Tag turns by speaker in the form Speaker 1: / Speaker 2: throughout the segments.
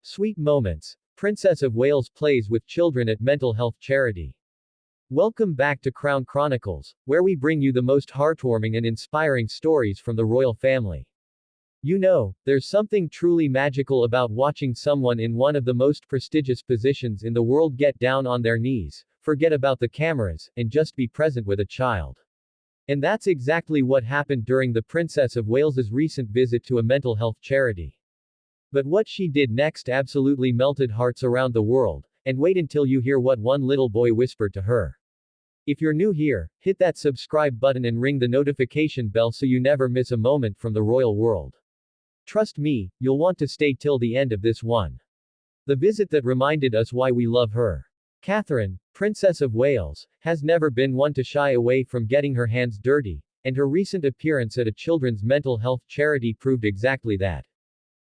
Speaker 1: Sweet moments. Princess of Wales plays with children at mental health charity. Welcome back to Crown Chronicles, where we bring you the most heartwarming and inspiring stories from the royal family. You know, there's something truly magical about watching someone in one of the most prestigious positions in the world get down on their knees, forget about the cameras, and just be present with a child. And that's exactly what happened during the Princess of Wales's recent visit to a mental health charity. But what she did next absolutely melted hearts around the world, and wait until you hear what one little boy whispered to her. If you're new here, hit that subscribe button and ring the notification bell so you never miss a moment from the royal world. Trust me, you'll want to stay till the end of this one. The visit that reminded us why we love her. Catherine, Princess of Wales, has never been one to shy away from getting her hands dirty, and her recent appearance at a children's mental health charity proved exactly that.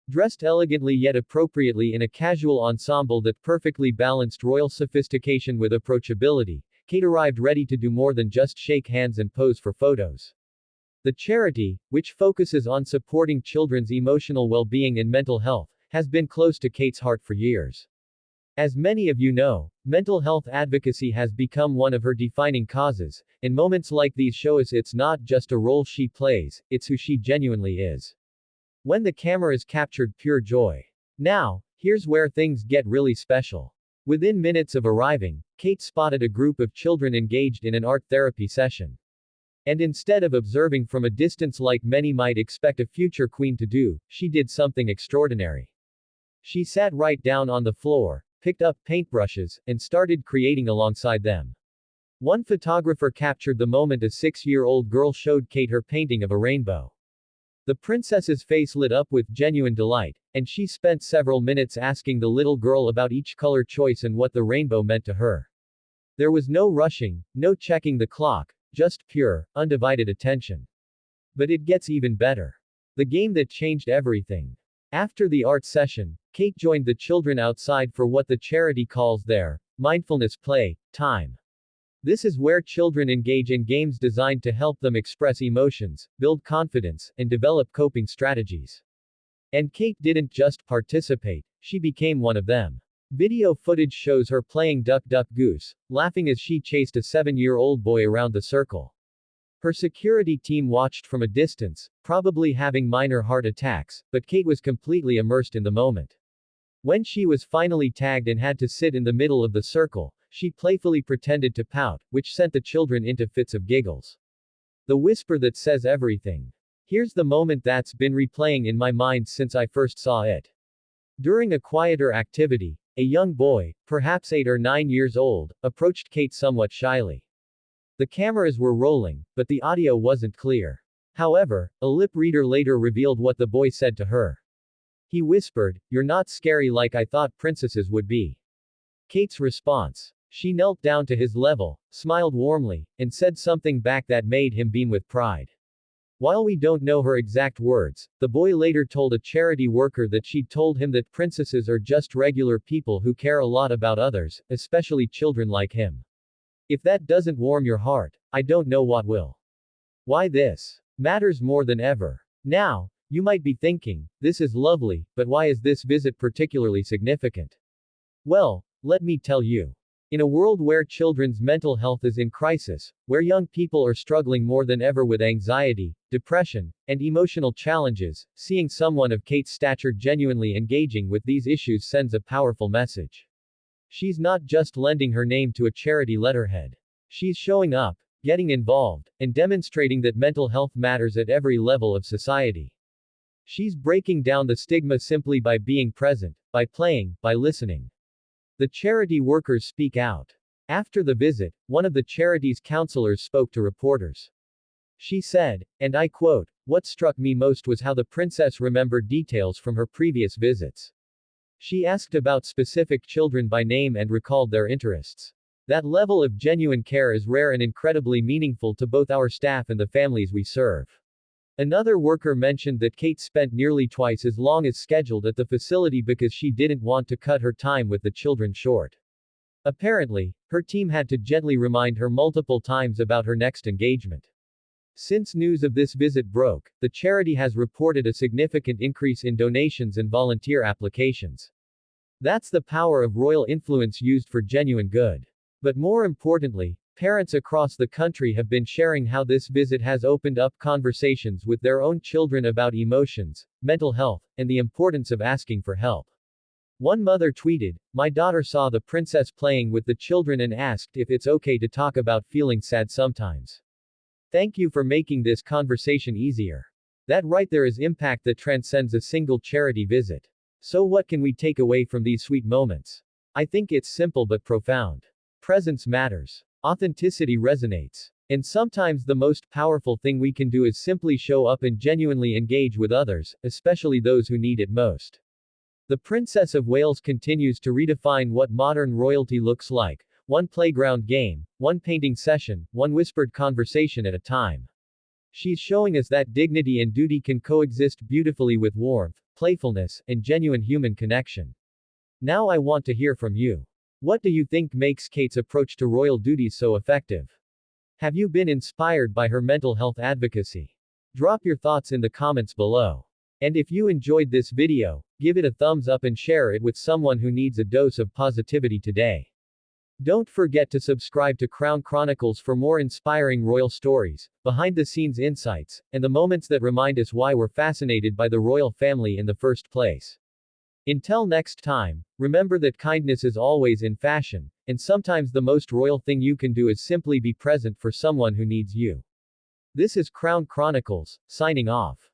Speaker 1: Dressed elegantly yet appropriately in a casual ensemble that perfectly balanced royal sophistication with approachability, Kate arrived ready to do more than just shake hands and pose for photos. The charity, which focuses on supporting children's emotional well-being and mental health, has been close to Kate's heart for years. As many of you know, mental health advocacy has become one of her defining causes, and moments like these show us it's not just a role she plays, it's who she genuinely is. When the cameras captured pure joy. Now, here's where things get really special. Within minutes of arriving, Kate spotted a group of children engaged in an art therapy session. And instead of observing from a distance like many might expect a future queen to do, she did something extraordinary. She sat right down on the floor, picked up paintbrushes, and started creating alongside them. One photographer captured the moment a 6-year-old girl showed Kate her painting of a rainbow. The princess's face lit up with genuine delight, and she spent several minutes asking the little girl about each color choice and what the rainbow meant to her. There was no rushing, no checking the clock, just pure, undivided attention. But it gets even better. The game that changed everything. After the art session, Kate joined the children outside for what the charity calls their mindfulness play time. This is where children engage in games designed to help them express emotions, build confidence, and develop coping strategies. And Kate didn't just participate, she became one of them. Video footage shows her playing Duck Duck Goose, laughing as she chased a 7-year-old boy around the circle. Her security team watched from a distance, probably having minor heart attacks, but Kate was completely immersed in the moment. When she was finally tagged and had to sit in the middle of the circle, she playfully pretended to pout, which sent the children into fits of giggles. The whisper that says everything. Here's the moment that's been replaying in my mind since I first saw it. During a quieter activity, a young boy, perhaps 8 or 9 years old, approached Kate somewhat shyly. The cameras were rolling, but the audio wasn't clear. However, a lip reader later revealed what the boy said to her. He whispered, "You're not scary like I thought princesses would be." Kate's response. She knelt down to his level, smiled warmly, and said something back that made him beam with pride. While we don't know her exact words, the boy later told a charity worker that she'd told him that princesses are just regular people who care a lot about others, especially children like him. If that doesn't warm your heart, I don't know what will. Why this matters more than ever. Now, you might be thinking, this is lovely, but why is this visit particularly significant? Well, let me tell you. In a world where children's mental health is in crisis, where young people are struggling more than ever with anxiety, depression, and emotional challenges, seeing someone of Kate's stature genuinely engaging with these issues sends a powerful message. She's not just lending her name to a charity letterhead. She's showing up, getting involved, and demonstrating that mental health matters at every level of society. She's breaking down the stigma simply by being present, by playing, by listening. The charity workers speak out. After the visit, one of the charity's counselors spoke to reporters. She said, and I quote, "What struck me most was how the princess remembered details from her previous visits. She asked about specific children by name and recalled their interests. That level of genuine care is rare and incredibly meaningful to both our staff and the families we serve." Another worker mentioned that Kate spent nearly twice as long as scheduled at the facility because she didn't want to cut her time with the children short. Apparently, her team had to gently remind her multiple times about her next engagement. Since news of this visit broke, the charity has reported a significant increase in donations and volunteer applications. That's the power of royal influence used for genuine good. But more importantly, parents across the country have been sharing how this visit has opened up conversations with their own children about emotions, mental health, and the importance of asking for help. One mother tweeted, "My daughter saw the princess playing with the children and asked if it's okay to talk about feeling sad sometimes. Thank you for making this conversation easier." That right there is impact that transcends a single charity visit. So what can we take away from these sweet moments? I think it's simple but profound. Presence matters. Authenticity resonates. And sometimes the most powerful thing we can do is simply show up and genuinely engage with others, especially those who need it most. The Princess of Wales continues to redefine what modern royalty looks like: one playground game, one painting session, one whispered conversation at a time. She's showing us that dignity and duty can coexist beautifully with warmth, playfulness, and genuine human connection. Now I want to hear from you. What do you think makes Kate's approach to royal duties so effective? Have you been inspired by her mental health advocacy? Drop your thoughts in the comments below. And if you enjoyed this video, give it a thumbs up and share it with someone who needs a dose of positivity today. Don't forget to subscribe to Crown Chronicles for more inspiring royal stories, behind-the-scenes insights, and the moments that remind us why we're fascinated by the royal family in the first place. Until next time, remember that kindness is always in fashion, and sometimes the most royal thing you can do is simply be present for someone who needs you. This is Crown Chronicles, signing off.